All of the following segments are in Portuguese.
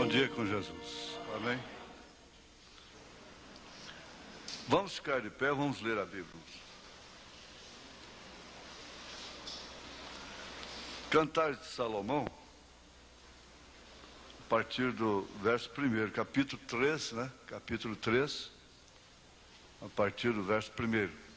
dia com Jesus. Amém? Vamos ficar de pé, vamos ler a Bíblia. Cantares de Salomão, a partir do verso 1, capítulo 3, né? Capítulo 3, a partir do verso 1.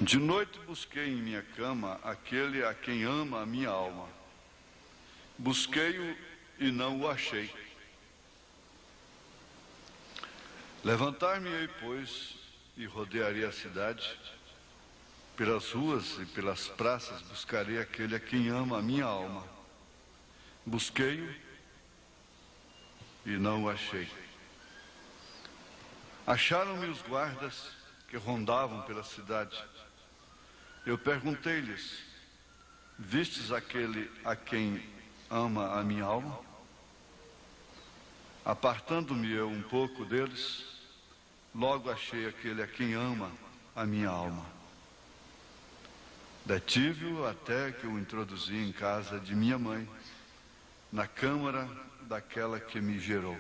De noite busquei em minha cama aquele a quem ama a minha alma. Busquei-o e não o achei. Levantar-me-ei, pois, e rodearei a cidade. Pelas ruas e pelas praças buscarei aquele a quem ama a minha alma. Busquei-o e não o achei. Acharam-me os guardas que rondavam pela cidade. Eu perguntei-lhes: vistes aquele a quem ama a minha alma? Apartando-me eu um pouco deles, logo achei aquele a quem ama a minha alma. Detive-o até que o introduzi em casa de minha mãe, na câmara daquela que me gerou.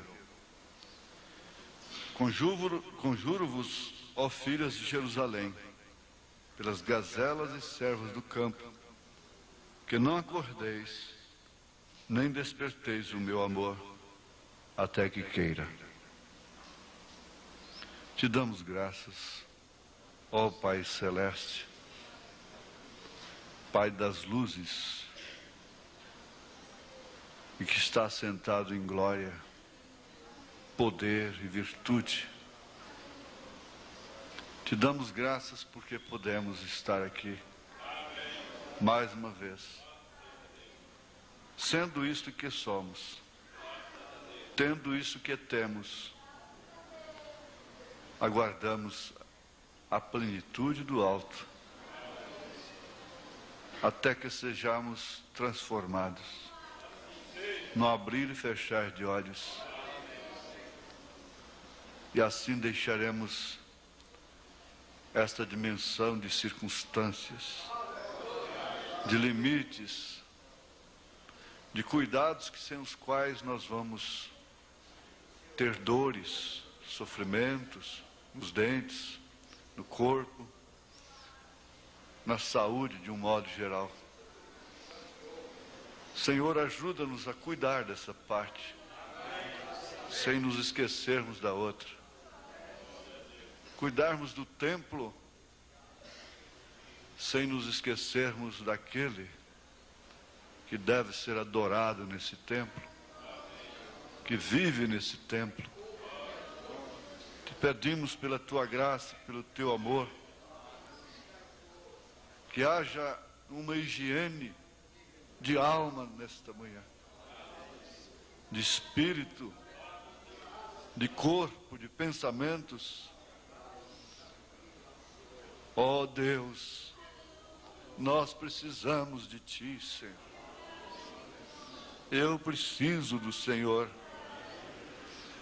Conjuro-vos, ó filhas de Jerusalém, pelas gazelas e servos do campo, que não acordeis, nem desperteis o meu amor, até que queira. Te damos graças, ó Pai Celeste, Pai das luzes, e que está sentado em glória, poder e virtude. Te damos graças porque podemos estar aqui mais uma vez, sendo isto que somos, tendo isso que temos, aguardamos a plenitude do alto, até que sejamos transformados no abrir e fechar de olhos, e assim deixaremos esta dimensão de circunstâncias, de limites, de cuidados que sem os quais nós vamos ter dores, sofrimentos nos dentes, no corpo, na saúde de um modo geral. Senhor, ajuda-nos a cuidar dessa parte, sem nos esquecermos da outra. Cuidarmos do templo, sem nos esquecermos daquele que deve ser adorado nesse templo, que vive nesse templo. Te pedimos pela tua graça, pelo teu amor, que haja uma higiene de alma nesta manhã, de espírito, de corpo, de pensamentos. Ó Deus, nós precisamos de Ti, Senhor. Eu preciso do Senhor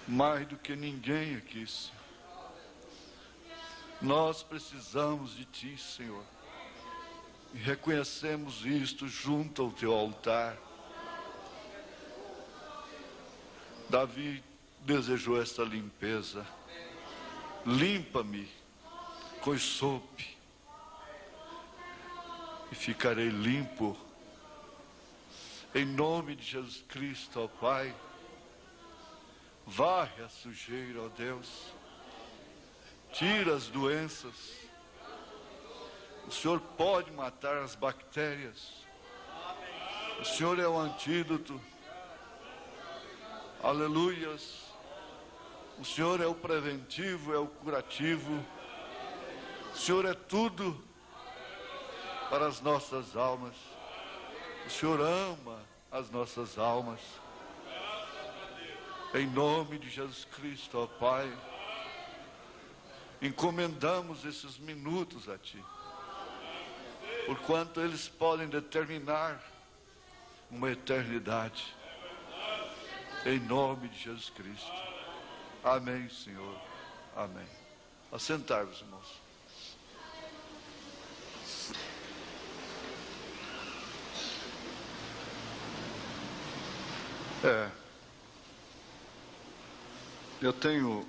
mais do que ninguém aqui, Senhor. Nós precisamos de Ti, Senhor. E reconhecemos isto junto ao Teu altar. Davi desejou esta limpeza. Limpa-me com sope, e ficarei limpo. Em nome de Jesus Cristo, ó Pai, varre a sujeira, ó Deus, tira as doenças. O Senhor pode matar as bactérias. O Senhor é o antídoto. Aleluias. O Senhor é o preventivo, é o curativo. O Senhor é tudo para as nossas almas. O Senhor ama as nossas almas. Em nome de Jesus Cristo, ó Pai, encomendamos esses minutos a Ti, porquanto eles podem determinar uma eternidade. Em nome de Jesus Cristo. Amém, Senhor. Amém. Assentar-vos, irmãos. Eu tenho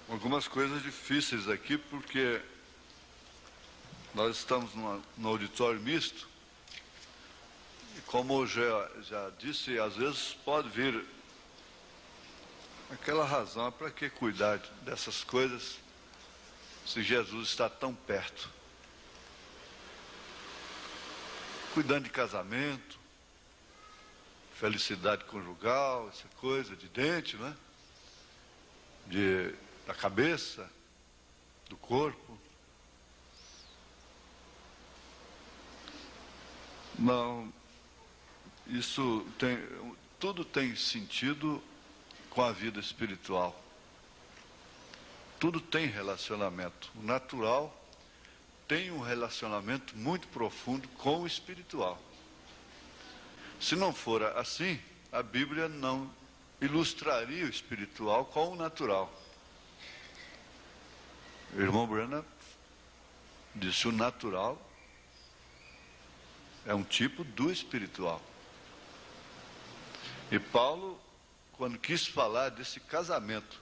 algumas coisas difíceis aqui, porque nós estamos no auditório misto, e como eu já disse, às vezes pode vir aquela razão, para que cuidar dessas coisas se Jesus está tão perto? Cuidando de casamento, felicidade conjugal, essa coisa de dente, né? Da cabeça, do corpo. Não, tudo tem sentido com a vida espiritual. Tudo tem relacionamento. O natural tem um relacionamento muito profundo com o espiritual. Se não for assim, a Bíblia não ilustraria o espiritual com o natural. O irmão Branham disse: o natural é um tipo do espiritual. E Paulo, quando quis falar desse casamento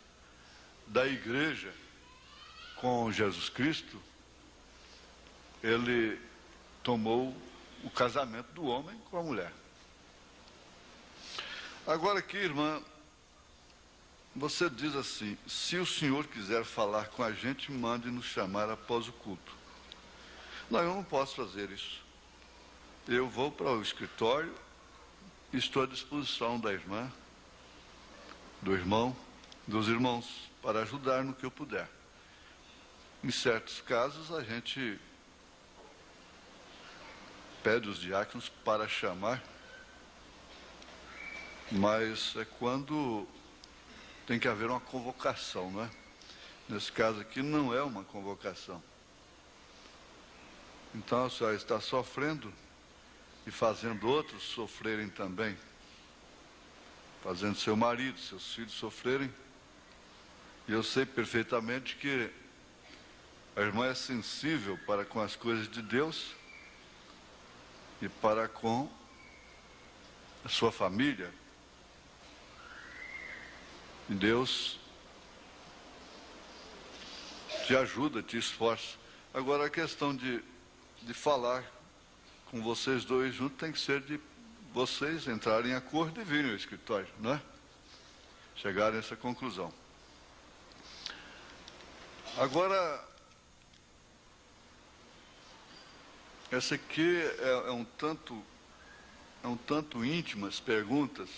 da igreja com Jesus Cristo, ele tomou o casamento do homem com a mulher. Agora aqui, irmã, você diz assim: se o senhor quiser falar com a gente, mande nos chamar após o culto. Não, eu não posso fazer isso. Eu vou para o escritório e estou à disposição da irmã, do irmão, dos irmãos, para ajudar no que eu puder. Em certos casos, a gente pede os diáconos para chamar, mas é quando tem que haver uma convocação, não é? Nesse caso aqui não é uma convocação. Então a senhora está sofrendo e fazendo outros sofrerem também, fazendo seu marido, seus filhos sofrerem. E eu sei perfeitamente que a irmã é sensível para com as coisas de Deus e para com a sua família. E Deus te ajuda, te esforça. Agora a questão de falar com vocês dois juntos tem que ser de vocês entrarem em acordo e virem ao escritório, não é? Chegarem a essa conclusão. Agora, essa aqui é um tanto íntimas perguntas,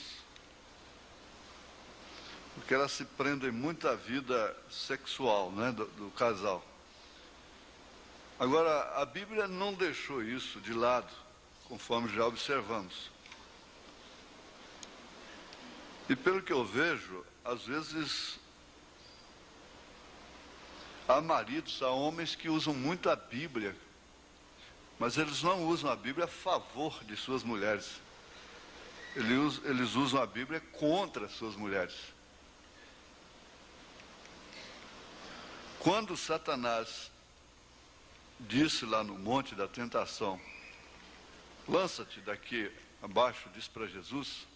porque elas se prendem muito à vida sexual, né, do casal. Agora, a Bíblia não deixou isso de lado, conforme já observamos. E pelo que eu vejo, às vezes há maridos, há homens que usam muito a Bíblia, mas eles não usam a Bíblia a favor de suas mulheres. Eles usam a Bíblia contra suas mulheres. Quando Satanás disse lá no Monte da Tentação: lança-te daqui abaixo, disse para Jesus,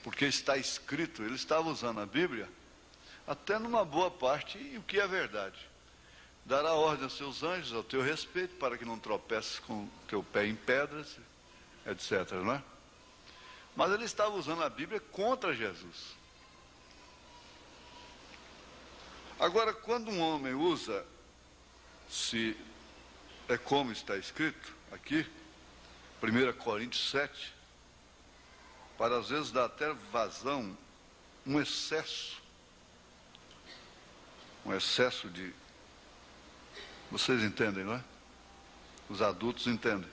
porque está escrito, ele estava usando a Bíblia até numa boa parte, e o que é verdade. Dará ordem aos seus anjos ao teu respeito, para que não tropeces com o teu pé em pedras, etc. Não é? Mas ele estava usando a Bíblia contra Jesus. Agora, quando um homem usa, se é como está escrito aqui, 1 Coríntios 7, para às vezes dar até vazão, um excesso de... Vocês entendem, não é? Os adultos entendem.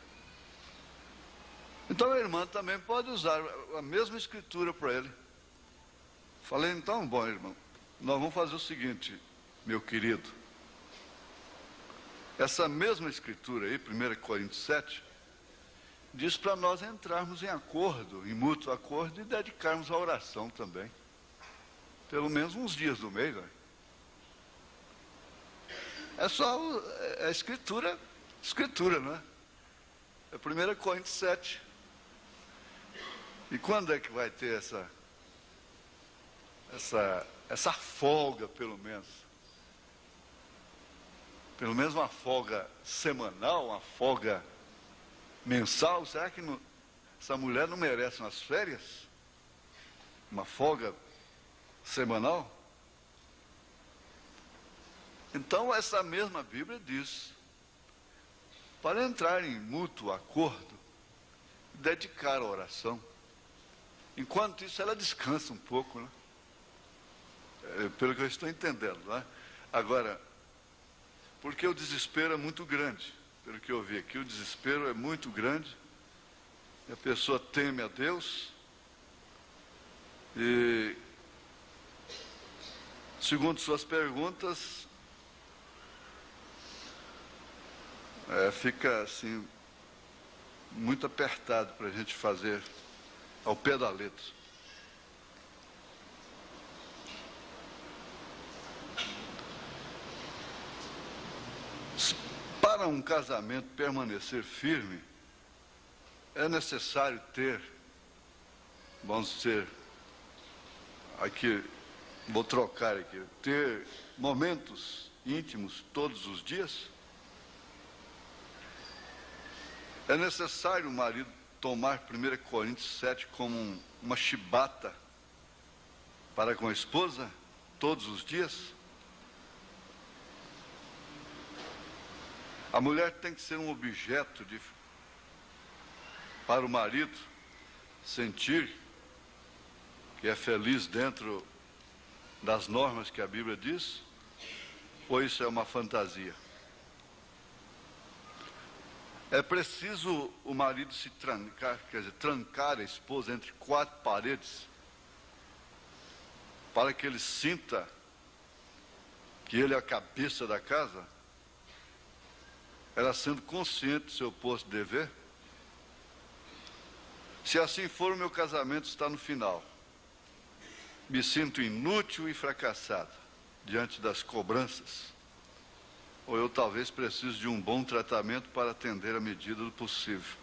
Então a irmã também pode usar a mesma escritura para ele. Falei: então, bom, irmão, nós vamos fazer o seguinte, meu querido. Essa mesma escritura aí, 1 Coríntios 7, diz para nós entrarmos em acordo, em mútuo acordo, e dedicarmos a oração também. Pelo menos uns dias do mês, né? É só a escritura, não é? É 1 Coríntios 7. E quando é que vai ter essa folga, pelo menos? Pelo menos uma folga semanal, uma folga mensal? Será que essa mulher não merece umas férias? Uma folga semanal? Então, essa mesma Bíblia diz, para entrar em mútuo acordo, dedicar a oração. Enquanto isso, ela descansa um pouco, né? Pelo que eu estou entendendo, né? Agora, porque o desespero é muito grande, pelo que eu vi aqui, o desespero é muito grande, e a pessoa teme a Deus, e, segundo suas perguntas, fica assim, muito apertado para a gente fazer ao pé da letra. Para um casamento permanecer firme, é necessário ter, vamos dizer, aqui, vou trocar aqui, ter momentos íntimos todos os dias? É necessário o marido tomar 1 Coríntios 7 como uma chibata para com a esposa todos os dias? A mulher tem que ser um objeto para o marido sentir que é feliz dentro das normas que a Bíblia diz? Ou isso é uma fantasia? É preciso o marido se trancar, quer dizer, trancar a esposa entre 4 paredes, para que ele sinta que ele é a cabeça da casa, ela sendo consciente do seu posto de dever? Se assim for, o meu casamento está no final. Me sinto inútil e fracassado diante das cobranças. Ou eu talvez preciso de um bom tratamento para atender à medida do possível.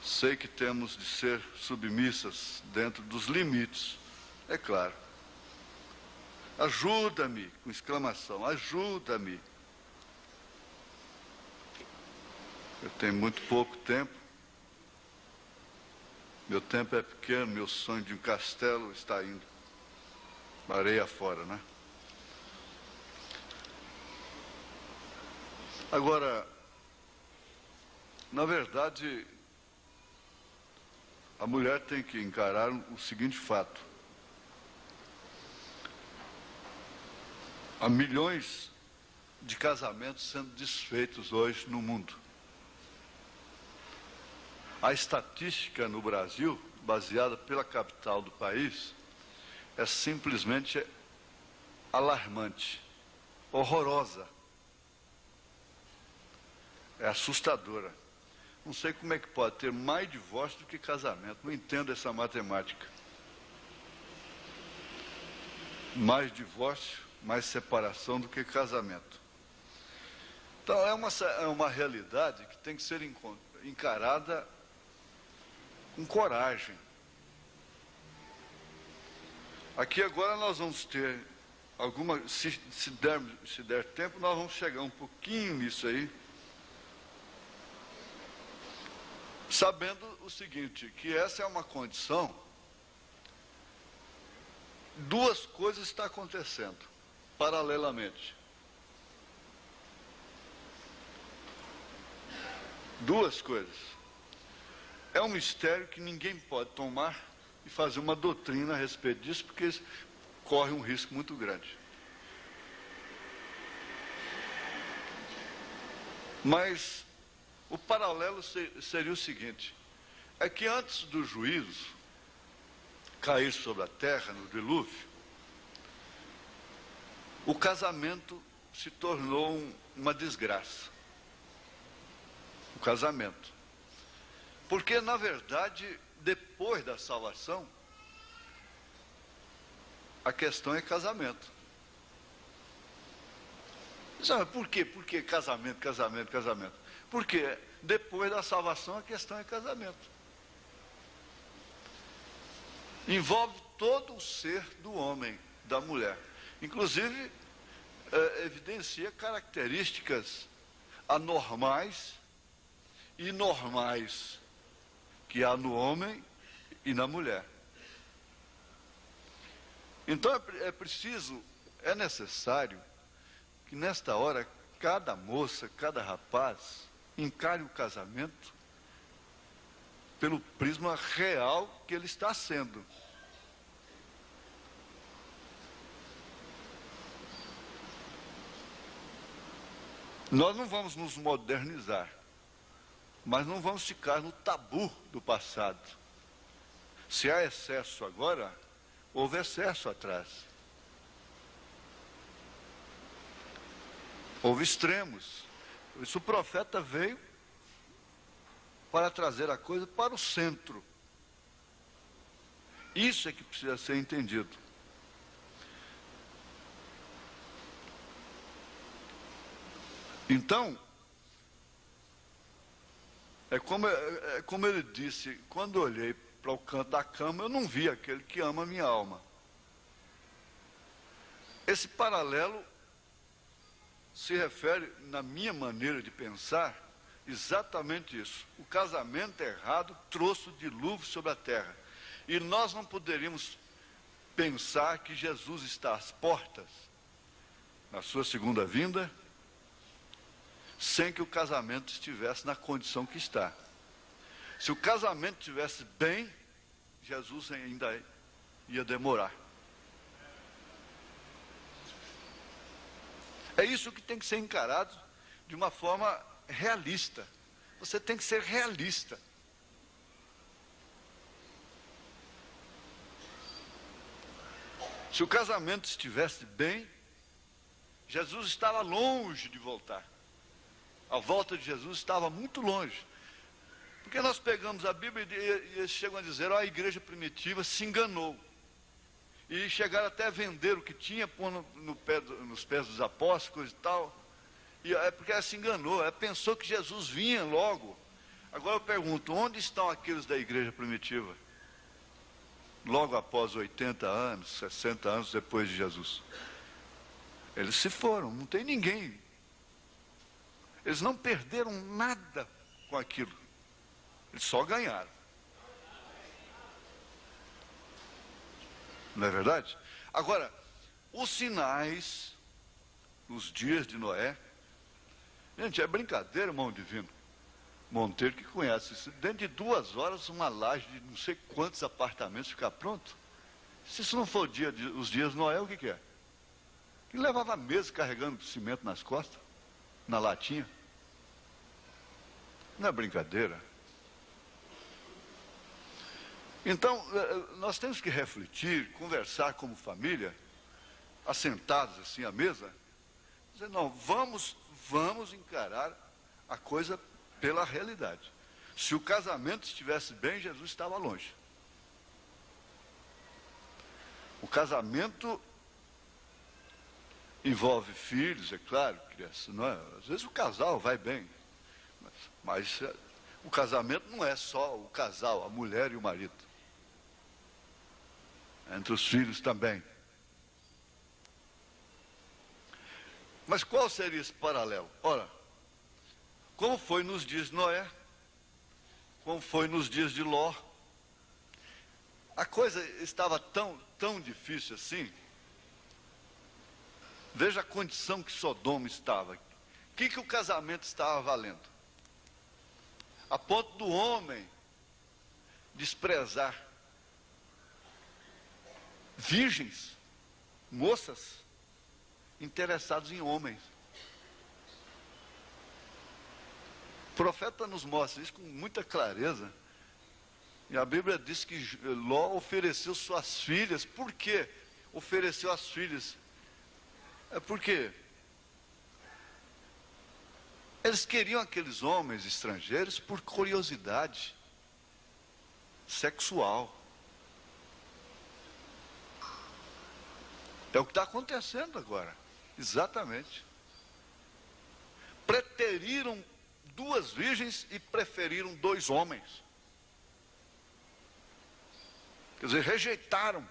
Sei que temos de ser submissas dentro dos limites, é claro. Ajuda-me, com exclamação, ajuda-me. Eu tenho muito pouco tempo. Meu tempo é pequeno, meu sonho de um castelo está indo areia fora, né? Agora, na verdade, a mulher tem que encarar o seguinte fato. Há milhões de casamentos sendo desfeitos hoje no mundo. A estatística no Brasil, baseada pela capital do país, é simplesmente alarmante, horrorosa. É assustadora. Não sei como é que pode ter mais divórcio do que casamento. Não entendo essa matemática. Mais divórcio, mais separação do que casamento. Então é uma realidade que tem que ser encarada com coragem. Aqui agora nós vamos ter se der tempo, nós vamos chegar um pouquinho nisso aí, sabendo o seguinte, que essa é uma condição, 2 coisas estão acontecendo paralelamente. 2 coisas. É um mistério que ninguém pode tomar e fazer uma doutrina a respeito disso, porque corre um risco muito grande. Mas o paralelo seria o seguinte, é que antes do juízo cair sobre a terra, no dilúvio, o casamento se tornou uma desgraça. O casamento. Porque, na verdade, depois da salvação, a questão é casamento. Sabe por quê? Por que casamento? Porque depois da salvação a questão é casamento. envolve todo o ser do homem, da mulher. Inclusive, evidencia características anormais e normais que há no homem e na mulher. Então é necessário que nesta hora cada moça, cada rapaz encare o casamento pelo prisma real que ele está sendo. Nós não vamos nos modernizar, mas não vamos ficar no tabu do passado. Se há excesso agora, houve excesso atrás. Houve extremos. Por isso o profeta veio para trazer a coisa para o centro. Isso é que precisa ser entendido. Então, é como ele disse, quando eu olhei para o canto da cama, eu não vi aquele que ama a minha alma. Esse paralelo se refere, na minha maneira de pensar, exatamente isso. O casamento errado trouxe o dilúvio sobre a terra. E nós não poderíamos pensar que Jesus está às portas, na sua segunda vinda, sem que o casamento estivesse na condição que está. Se o casamento estivesse bem, Jesus ainda ia demorar. É isso que tem que ser encarado de uma forma realista. Você tem que ser realista. Se o casamento estivesse bem, Jesus estava longe de voltar. A volta de Jesus estava muito longe. Porque nós pegamos a Bíblia e eles chegam a dizer, a igreja primitiva se enganou. E chegaram até a vender o que tinha, pôr nos pés dos apóstolos e tal. E é porque ela se enganou, ela pensou que Jesus vinha logo. Agora eu pergunto, onde estão aqueles da igreja primitiva? Logo após 80 anos, 60 anos depois de Jesus. Eles se foram, não tem ninguém. Eles não perderam nada com aquilo. Eles só ganharam. Não é verdade? Agora, os sinais, nos dias de Noé, gente, é brincadeira, irmão divino. Monteiro que conhece isso. Dentro de 2 horas, uma laje de não sei quantos apartamentos ficar pronto. Se isso não for os dias de Noé, o que é? Ele levava meses carregando cimento nas costas, na latinha. Não é brincadeira. Então, nós temos que refletir, conversar como família, assentados assim à mesa, dizer, não, vamos encarar a coisa pela realidade. Se o casamento estivesse bem, Jesus estava longe. O casamento envolve filhos, é claro, crianças, não é? Às vezes o casal vai bem, mas o casamento não é só o casal, a mulher e o marido. Entre os filhos também. Mas qual seria esse paralelo? Ora, como foi nos dias de Noé, como foi nos dias de Ló, a coisa estava tão difícil assim. Veja a condição que Sodoma estava. O que o casamento estava valendo? A ponto do homem desprezar virgens, moças, interessados em homens. O profeta nos mostra isso com muita clareza. E a Bíblia diz que Ló ofereceu suas filhas. Por que ofereceu as filhas? É porque eles queriam aqueles homens estrangeiros por curiosidade sexual. É o que está acontecendo agora. Exatamente. Preteriram 2 virgens e preferiram 2 homens. Quer dizer, rejeitaram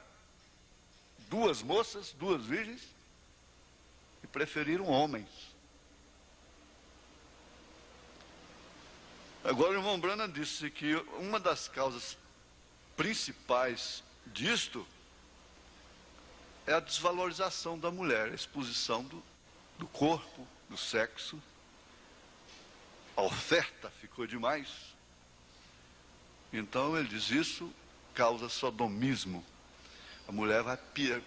duas moças, duas virgens, e preferiram homens. Agora o irmão Branham disse que uma das causas principais disto é a desvalorização da mulher, a exposição do corpo, do sexo. A oferta ficou demais. Então ele diz, isso causa sodomismo. A mulher vai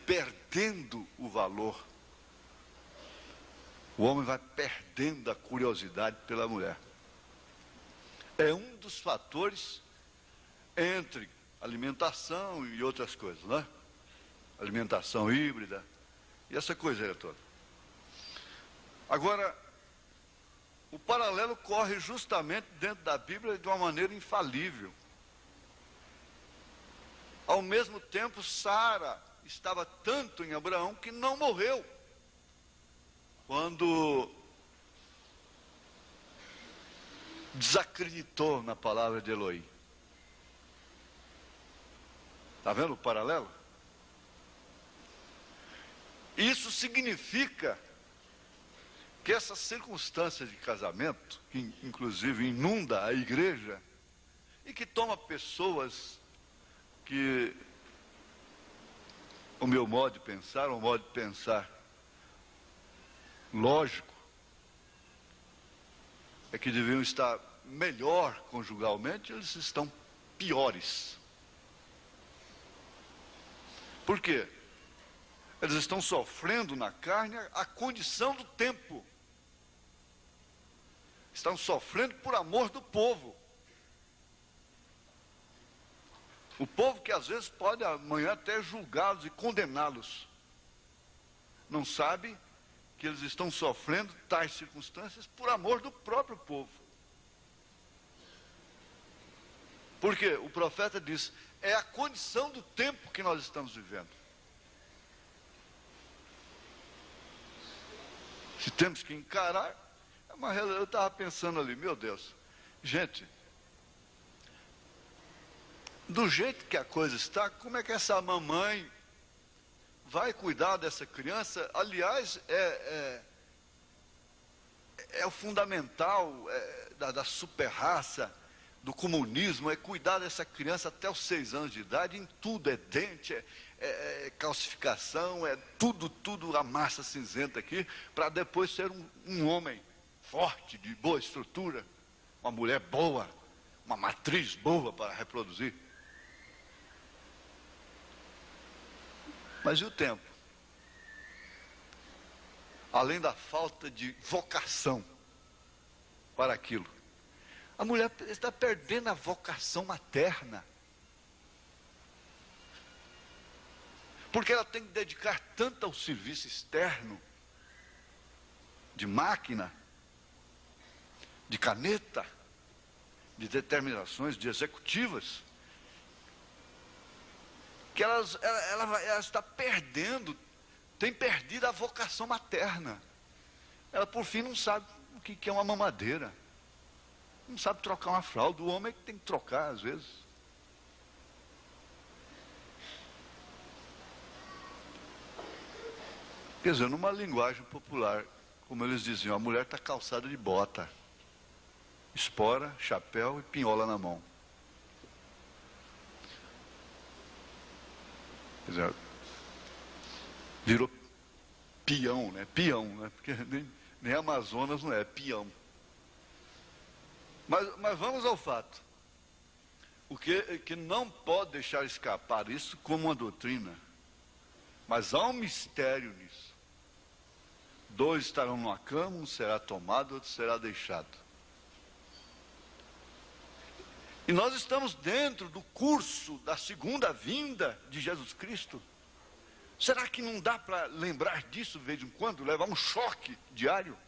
perdendo o valor. O homem vai perdendo a curiosidade pela mulher. É um dos fatores entre alimentação e outras coisas, não é? Alimentação híbrida e essa coisa toda. Agora, o paralelo corre justamente dentro da Bíblia de uma maneira infalível. Ao mesmo tempo, Sara estava tanto em Abraão que não morreu. Quando desacreditou na palavra de Elohim. Está vendo o paralelo? Isso significa que essas circunstâncias de casamento, que inclusive inunda a igreja, e que toma pessoas que, o meu modo de pensar, o modo de pensar lógico, é que deviam estar melhor conjugalmente, eles estão piores. Por quê? Eles estão sofrendo na carne a condição do tempo. Estão sofrendo por amor do povo. O povo que às vezes pode amanhã até julgá-los e condená-los. Não sabe que eles estão sofrendo tais circunstâncias por amor do próprio povo. Porque o profeta diz, é a condição do tempo que nós estamos vivendo. Se temos que encarar, eu estava pensando ali, meu Deus, gente, do jeito que a coisa está, como é que essa mamãe vai cuidar dessa criança? Aliás, é o fundamental da super-raça, do comunismo, é cuidar dessa criança até os 6 anos de idade, em tudo, é dente, é calcificação, é tudo a massa cinzenta aqui, para depois ser um homem forte, de boa estrutura, uma mulher boa, uma matriz boa para reproduzir. Mas e o tempo? Além da falta de vocação para aquilo, a mulher está perdendo a vocação materna. Porque ela tem que dedicar tanto ao serviço externo, de máquina, de caneta, de determinações, de executivas, que ela está perdendo, tem perdido a vocação materna. Ela, por fim, não sabe o que é uma mamadeira. Não sabe trocar uma fralda. O homem é que tem que trocar, às vezes. Quer dizer, numa linguagem popular, como eles diziam, a mulher está calçada de bota, espora, chapéu e pinhola na mão. Quer dizer, virou peão, né? Peão, né? Porque nem Amazonas não é peão. Mas vamos ao fato. O que não pode deixar escapar isso como uma doutrina. Mas há um mistério nisso. 2 estarão numa cama, um será tomado, outro será deixado. E nós estamos dentro do curso da segunda vinda de Jesus Cristo. Será que não dá para lembrar disso de vez em quando, levar um choque diário?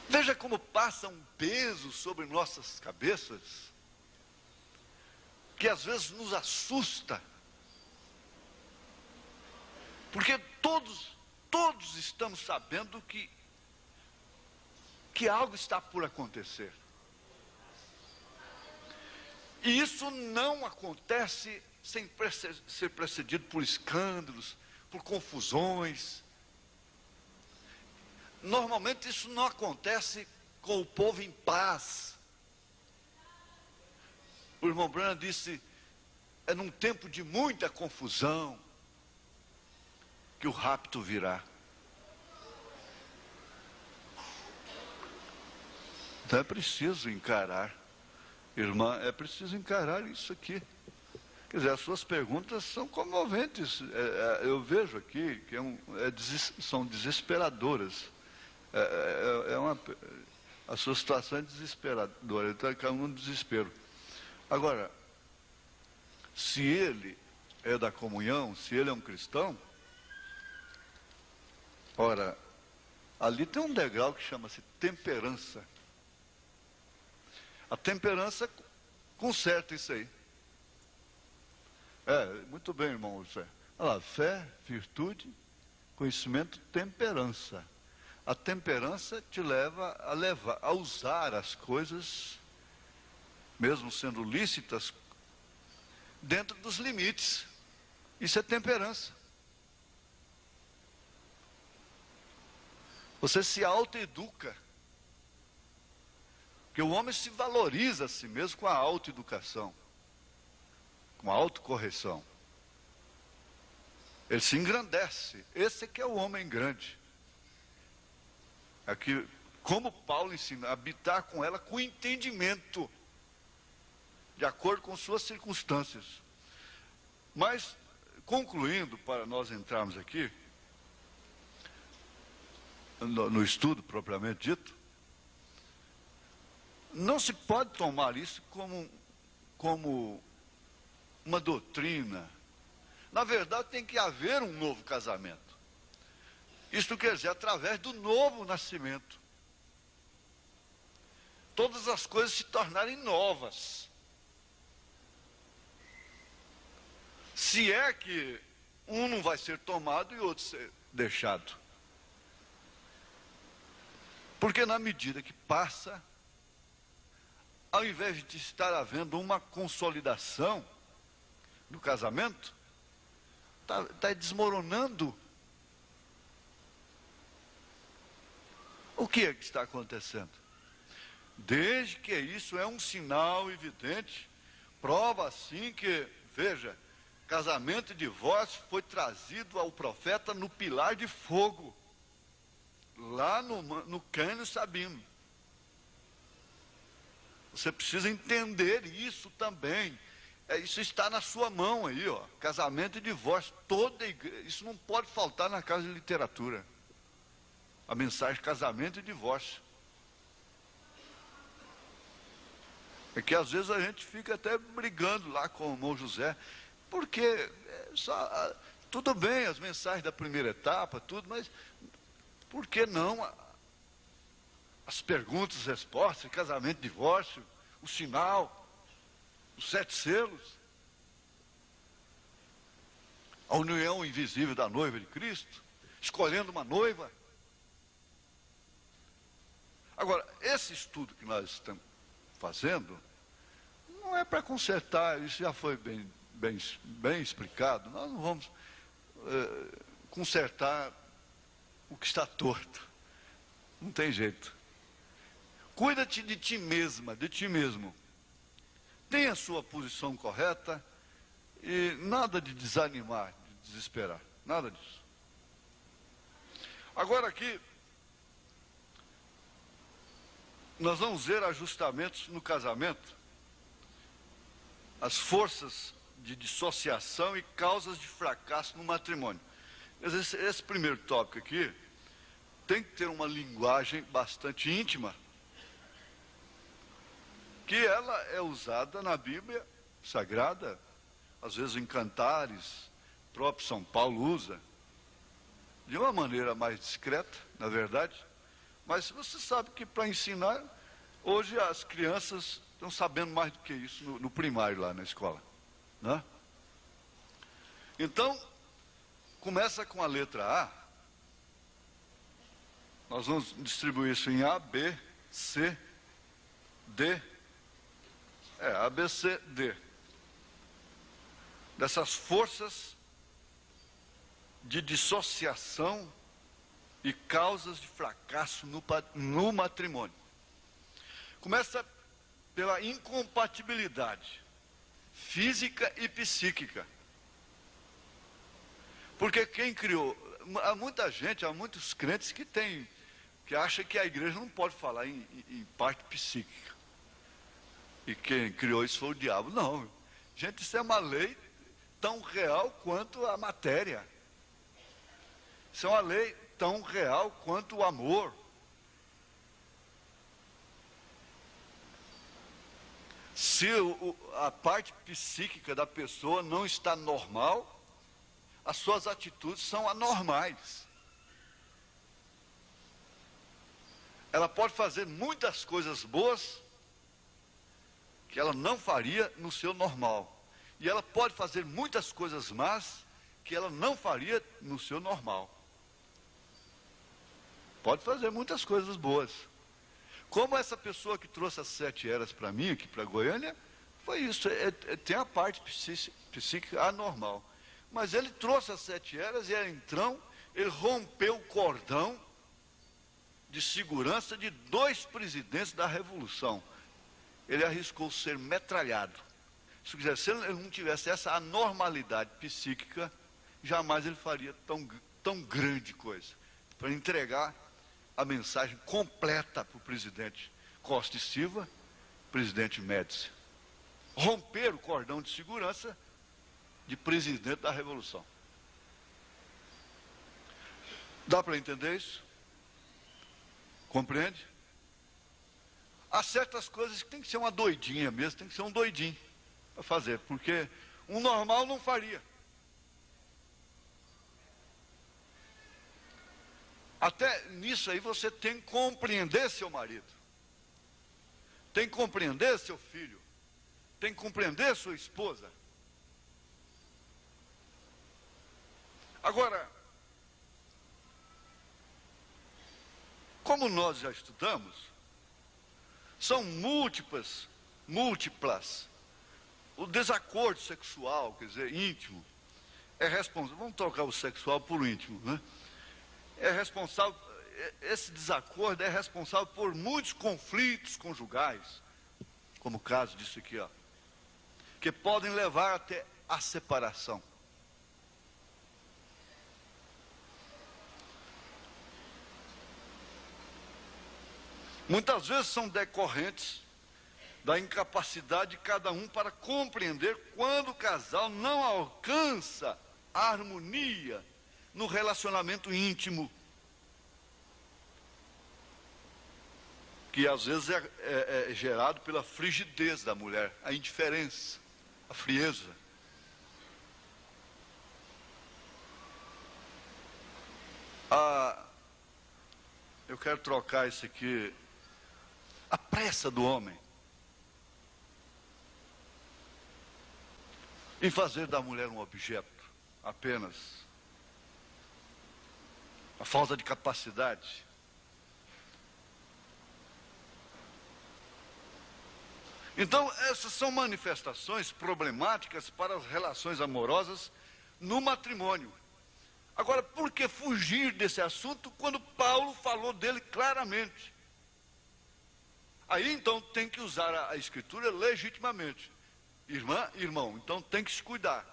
Veja como passa um peso sobre nossas cabeças, que às vezes nos assusta. Porque todos estamos sabendo que que algo está por acontecer. E isso não acontece sem ser precedido por escândalos, por confusões. Normalmente isso não acontece com o povo em paz. O irmão Branham disse, é num tempo de muita confusão que o rapto virá. Então é preciso encarar, irmã, é preciso encarar isso aqui. Quer dizer, as suas perguntas são comoventes. Eu vejo aqui que são desesperadoras. A sua situação é desesperadora, então é um desespero. Agora, se ele é da comunhão, se ele é um cristão, ora, ali tem um degrau que chama-se temperança. A temperança conserta isso aí. Muito bem, irmão José. Olha lá, fé, virtude, conhecimento, temperança. A temperança te leva a usar as coisas, mesmo sendo lícitas, dentro dos limites. Isso é temperança. Você se autoeduca. Porque o homem se valoriza a si mesmo com a autoeducação, com a autocorreção. Ele se engrandece. Esse é que é o homem grande. Aqui, como Paulo ensina, habitar com ela com entendimento, de acordo com suas circunstâncias. Mas, concluindo, para nós entrarmos aqui, no estudo propriamente dito, não se pode tomar isso como uma doutrina. Na verdade, tem que haver um novo casamento. Isto quer dizer, através do novo nascimento. Todas as coisas se tornarem novas. Se é que um não vai ser tomado e o outro ser deixado. Porque na medida que passa, ao invés de estar havendo uma consolidação do casamento, está desmoronando. O que é que está acontecendo? Desde que isso é um sinal evidente, prova assim que, veja, casamento e divórcio foi trazido ao profeta no pilar de fogo, lá no Cânion Sabino. Você precisa entender isso também. Isso está na sua mão aí, ó. Casamento e divórcio. Toda igreja, isso não pode faltar na casa de literatura. A mensagem casamento e divórcio. É que às vezes a gente fica até brigando lá com o irmão José, porque tudo bem as mensagens da primeira etapa, tudo, mas por que não as perguntas, respostas, casamento, divórcio, o sinal, os 7 selos, a união invisível da noiva de Cristo, escolhendo uma noiva. Agora, esse estudo que nós estamos fazendo, não é para consertar, isso já foi bem explicado, nós não vamos consertar o que está torto, não tem jeito. Cuida-te de ti mesma, de ti mesmo. Tenha a sua posição correta e nada de desanimar, de desesperar, nada disso. Agora aqui, nós vamos ver ajustamentos no casamento, as forças de dissociação e causas de fracasso no matrimônio. Esse primeiro tópico aqui tem que ter uma linguagem bastante íntima, que ela é usada na Bíblia Sagrada, às vezes em cantares, o próprio São Paulo usa, de uma maneira mais discreta, na verdade, mas você sabe que para ensinar, hoje as crianças estão sabendo mais do que isso no primário lá na escola, né? Então, começa com a letra A, Nós vamos distribuir isso em A, B, C, D. A, B, C, D. Dessas forças de dissociação e causas de fracasso no matrimônio. Começa pela incompatibilidade física e psíquica. Porque quem criou, há muita gente, há muitos crentes que acham que a igreja não pode falar em parte psíquica. E quem criou isso foi o diabo. Não, gente, isso é uma lei tão real quanto a matéria. Isso é uma lei tão real quanto o amor. Se a parte psíquica da pessoa não está normal, as suas atitudes são anormais. Ela pode fazer muitas coisas boas que ela não faria no seu normal. E ela pode fazer muitas coisas más que ela não faria no seu normal. Pode fazer muitas coisas boas. Como essa pessoa que trouxe as 7 eras para mim, aqui para Goiânia, foi isso. Tem a parte psíquica anormal. Mas ele trouxe as 7 eras e então ele rompeu o cordão de segurança de 2 presidentes da Revolução. Ele arriscou ser metralhado. Se ele não tivesse essa anormalidade psíquica, jamais ele faria tão grande coisa. Para entregar a mensagem completa para o presidente Costa e Silva, presidente Médici. Romper o cordão de segurança de presidente da Revolução. Dá para entender isso? Compreende? Há certas coisas que tem que ser uma doidinha mesmo, tem que ser um doidinho para fazer, porque um normal não faria. Até nisso aí você tem que compreender seu marido, tem que compreender seu filho, tem que compreender sua esposa. Agora, como nós já estudamos, são múltiplas. O desacordo sexual, quer dizer, íntimo, é responsável. Vamos trocar o sexual por íntimo, né? Esse desacordo é responsável por muitos conflitos conjugais, como o caso disso aqui, ó, que podem levar até a separação. Muitas vezes são decorrentes da incapacidade de cada um para compreender quando o casal não alcança a harmonia no relacionamento íntimo, que às vezes é gerado pela frigidez da mulher, a indiferença, a frieza. Eu quero trocar isso aqui. A pressa do homem em fazer da mulher um objeto apenas. A falta de capacidade. Então, essas são manifestações problemáticas para as relações amorosas no matrimônio. Agora, por que fugir desse assunto quando Paulo falou dele claramente? Aí, então, tem que usar a Escritura legitimamente. Irmão, então tem que se cuidar.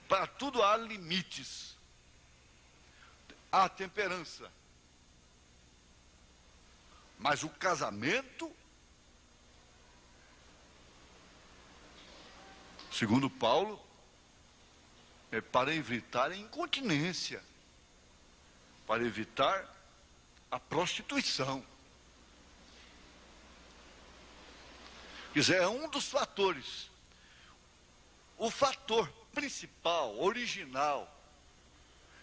Para tudo há limites. Há temperança. Mas o casamento, segundo Paulo, é para evitar a incontinência, para evitar a prostituição. Quer dizer, é um dos fatores. O fator principal, original,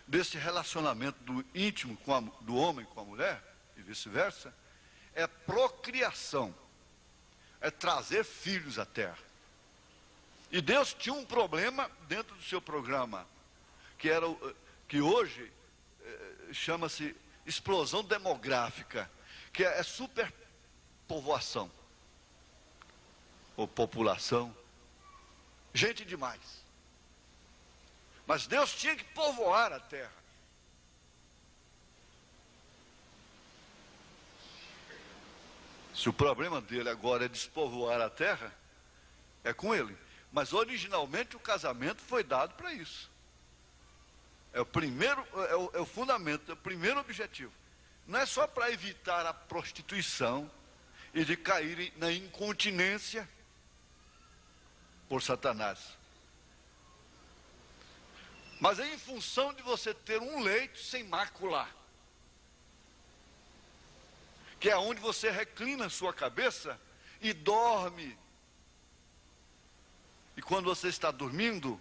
desse relacionamento do íntimo do homem com a mulher, e vice-versa, é procriação, é trazer filhos à terra. E Deus tinha um problema dentro do seu programa, que hoje chama-se explosão demográfica, que é superpovoação, ou população, gente demais. Mas Deus tinha que povoar a terra. Se o problema dele agora é despovoar a terra, é com ele. Mas originalmente o casamento foi dado para isso. É o primeiro, é o fundamento, é o primeiro objetivo. Não é só para evitar a prostituição e de cair na incontinência por Satanás. Mas é em função de você ter um leito sem mácula, que é onde você reclina a sua cabeça e dorme. E quando você está dormindo,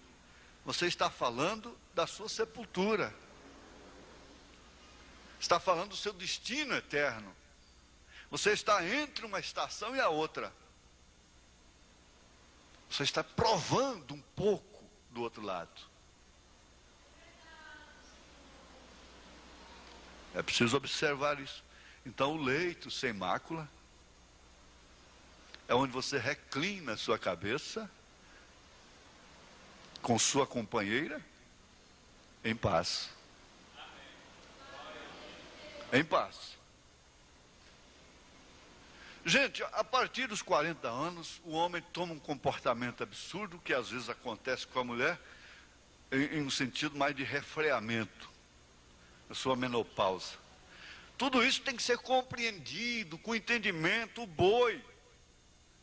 você está falando da sua sepultura. Está falando do seu destino eterno. Você está entre uma estação e a outra. Você está provando um pouco do outro lado. É preciso observar isso. Então o leito sem mácula é onde você reclina a sua cabeça com sua companheira em paz. Em paz. Gente, a partir dos 40 anos, o homem toma um comportamento absurdo, que às vezes acontece com a mulher, em um sentido mais de refreamento, a sua menopausa. Tudo isso tem que ser compreendido, com entendimento. O boi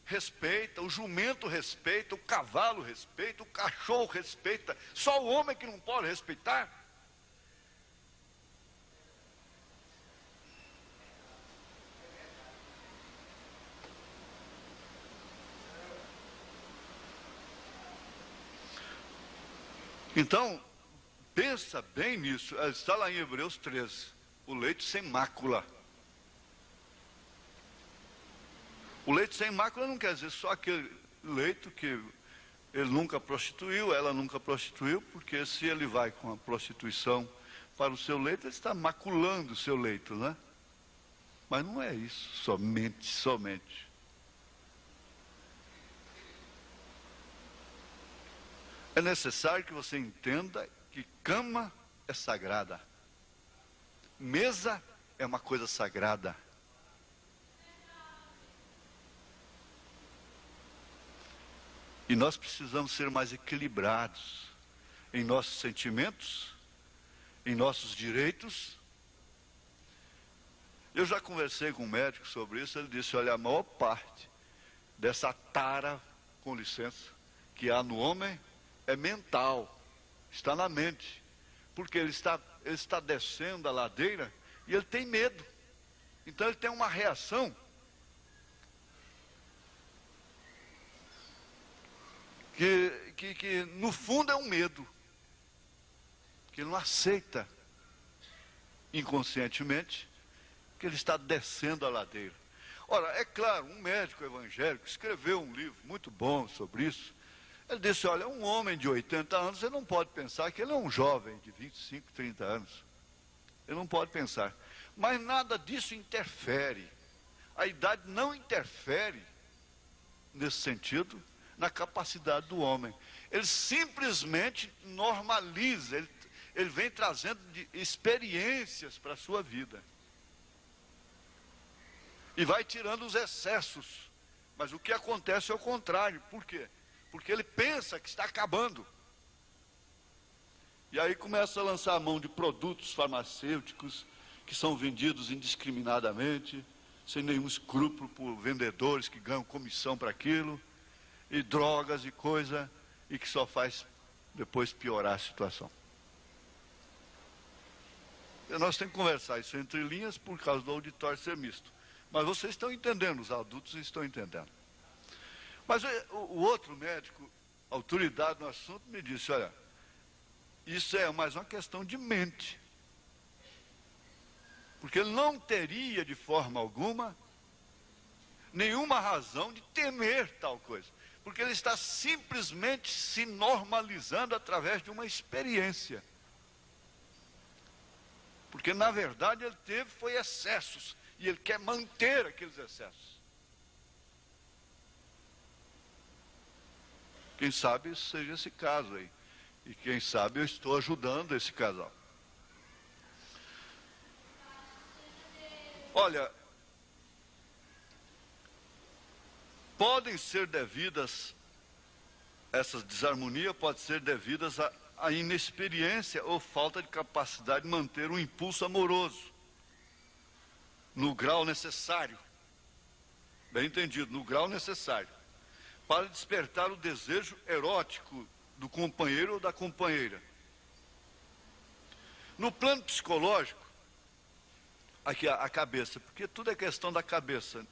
respeita, o jumento respeita, o cavalo respeita, o cachorro respeita. Só o homem que não pode respeitar. Então, pensa bem nisso. Está lá em Hebreus 13. O leito sem mácula. O leito sem mácula não quer dizer só aquele leito que ele nunca prostituiu, ela nunca prostituiu, porque se ele vai com a prostituição para o seu leito, ele está maculando o seu leito, né? Mas não é isso, somente. É necessário que você entenda que cama é sagrada. Mesa é uma coisa sagrada. E nós precisamos ser mais equilibrados em nossos sentimentos, em nossos direitos. Eu já conversei com um médico sobre isso, ele disse, olha, a maior parte dessa tara, com licença, que há no homem é mental, está na mente, porque ele está descendo a ladeira e ele tem medo, então ele tem uma reação que no fundo é um medo, que ele não aceita inconscientemente que ele está descendo a ladeira. Ora, é claro, um médico evangélico escreveu um livro muito bom sobre isso. Ele disse, olha, um homem de 80 anos, você não pode pensar que ele é um jovem de 25, 30 anos. Ele não pode pensar. Mas nada disso interfere. A idade não interfere, nesse sentido, na capacidade do homem. Ele simplesmente normaliza, ele vem trazendo experiências para a sua vida. E vai tirando os excessos. Mas o que acontece é o contrário. Por quê? Porque ele pensa que está acabando. E aí começa a lançar a mão de produtos farmacêuticos que são vendidos indiscriminadamente, sem nenhum escrúpulo por vendedores que ganham comissão para aquilo, e drogas e coisa, e que só faz depois piorar a situação. E nós temos que conversar isso entre linhas por causa do auditório ser misto. Mas vocês estão entendendo, os adultos estão entendendo. Mas o outro médico, autoridade no assunto, me disse, olha, isso é mais uma questão de mente. Porque ele não teria, de forma alguma, nenhuma razão de temer tal coisa. Porque ele está simplesmente se normalizando através de uma experiência. Porque na verdade ele teve foi excessos, e ele quer manter aqueles excessos. Quem sabe seja esse caso aí. E quem sabe eu estou ajudando esse casal. Olha, podem ser devidas, essas desarmonias podem ser devidas à inexperiência ou falta de capacidade de manter um impulso amoroso no grau necessário, bem entendido, no grau necessário, para despertar o desejo erótico do companheiro ou da companheira. No plano psicológico, aqui a cabeça, porque tudo é questão da cabeça.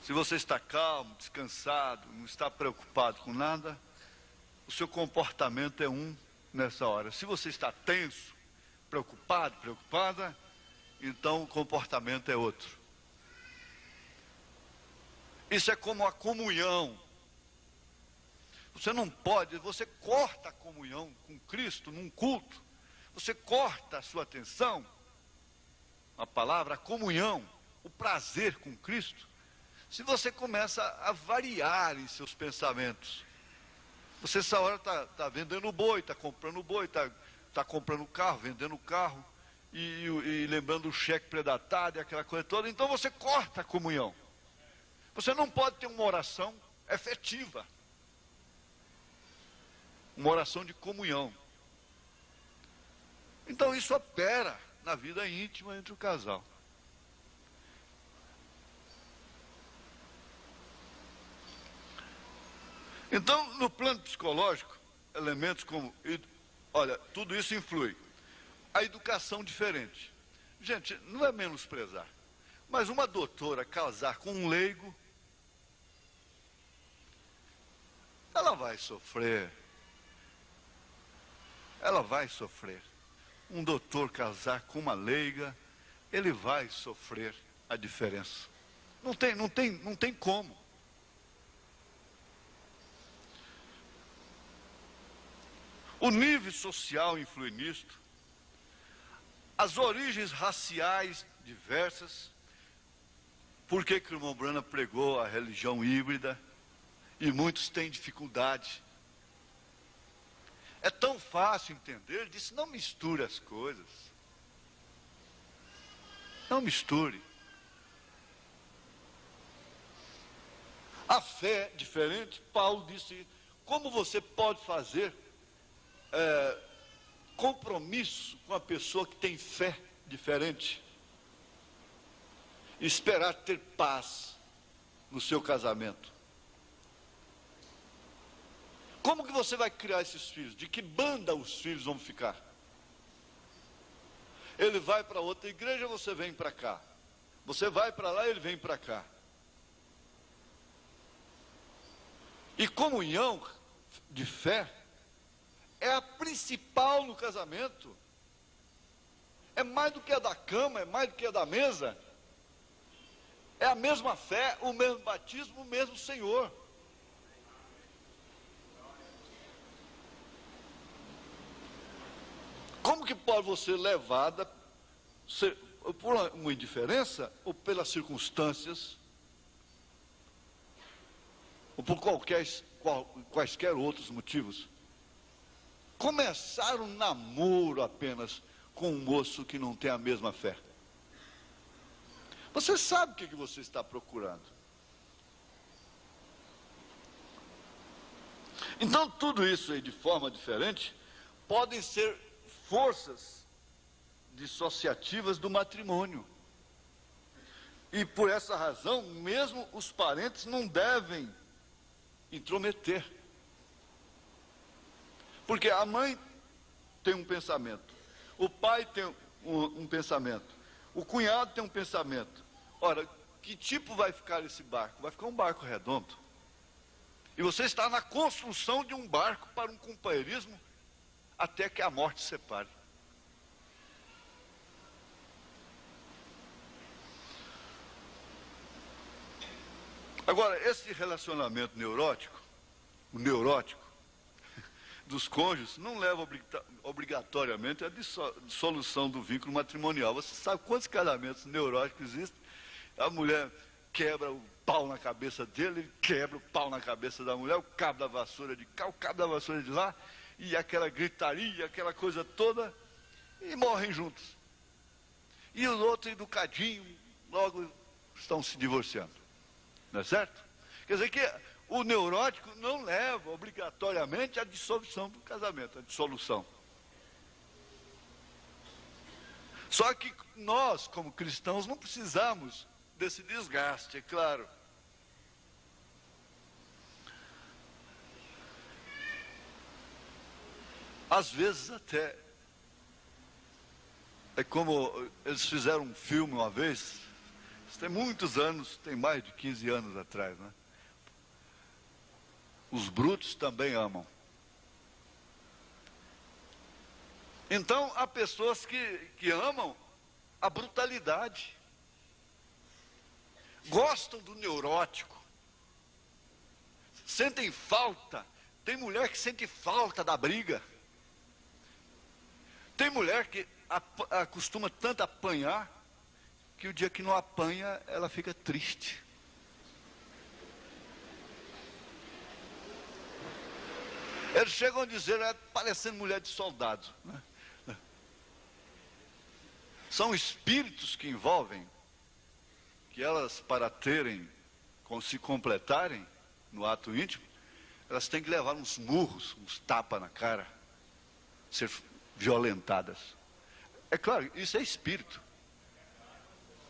Se você está calmo, descansado, não está preocupado com nada, o seu comportamento é um nessa hora. Se você está tenso, preocupado, preocupada, então o comportamento é outro. Isso é como a comunhão. Você não pode, você corta a comunhão com Cristo num culto. Você corta a sua atenção, a palavra, a comunhão, o prazer com Cristo, se você começa a variar em seus pensamentos. Você essa hora está vendendo boi, está comprando boi, está comprando carro, vendendo carro, e lembrando o cheque predatário, aquela coisa toda. Então você corta a comunhão. Você não pode ter uma oração efetiva, uma oração de comunhão. Então isso opera na vida íntima entre o casal. Então, no plano psicológico, elementos como, olha, tudo isso influi. A educação diferente. Gente, não é menosprezar, mas uma doutora casar com um leigo, ela vai sofrer. Ela vai sofrer. Um doutor casar com uma leiga, ele vai sofrer a diferença. Não tem como. O nível social influi nisto. As origens raciais diversas. Por que o irmão Brana pregou a religião híbrida? E muitos têm dificuldade. É tão fácil entender, ele disse, não misture as coisas. Não misture. A fé diferente, Paulo disse, como você pode fazer compromisso com a pessoa que tem fé diferente? E esperar ter paz no seu casamento. Como que você vai criar esses filhos? De que banda os filhos vão ficar? Ele vai para outra igreja, você vem para cá. Você vai para lá, ele vem para cá. E comunhão de fé é a principal no casamento. É mais do que a da cama, é mais do que a da mesa. É a mesma fé, o mesmo batismo, o mesmo Senhor. Como que pode você levada por uma indiferença ou pelas circunstâncias ou por quaisquer outros motivos começar um namoro apenas com um moço que não tem a mesma fé? Você sabe o que você está procurando. Então tudo isso aí de forma diferente podem ser forças dissociativas do matrimônio. E por essa razão, mesmo os parentes não devem intrometer. Porque a mãe tem um pensamento, o pai tem um pensamento, o cunhado tem um pensamento. Ora, que tipo vai ficar esse barco? Vai ficar um barco redondo. E você está na construção de um barco para um companheirismo até que a morte separe. Agora, esse relacionamento neurótico, o neurótico, dos cônjuges não leva obrigatoriamente à dissolução do vínculo matrimonial. Você sabe quantos casamentos neuróticos existem? A mulher quebra o pau na cabeça dele, ele quebra o pau na cabeça da mulher, o cabo da vassoura de cá, o cabo da vassoura de lá, e aquela gritaria, aquela coisa toda, e morrem juntos. E os outros, educadinhos, logo estão se divorciando. Não é certo? Quer dizer que o neurótico não leva obrigatoriamente à dissolução do casamento, à dissolução. Só que nós, como cristãos, não precisamos desse desgaste, é claro. Às vezes até, é como eles fizeram um filme uma vez, isso tem muitos anos, tem mais de 15 anos atrás, né? Os brutos também amam. Então, há pessoas que amam a brutalidade, gostam do neurótico, sentem falta. Tem mulher que sente falta da briga. Tem mulher que acostuma tanto apanhar, que o dia que não apanha, ela fica triste. Eles chegam a dizer, parecendo mulher de soldado, né? São espíritos que envolvem, que elas, para terem, se completarem no ato íntimo, elas têm que levar uns murros, uns tapas na cara, ser violentadas. É claro, isso é espírito.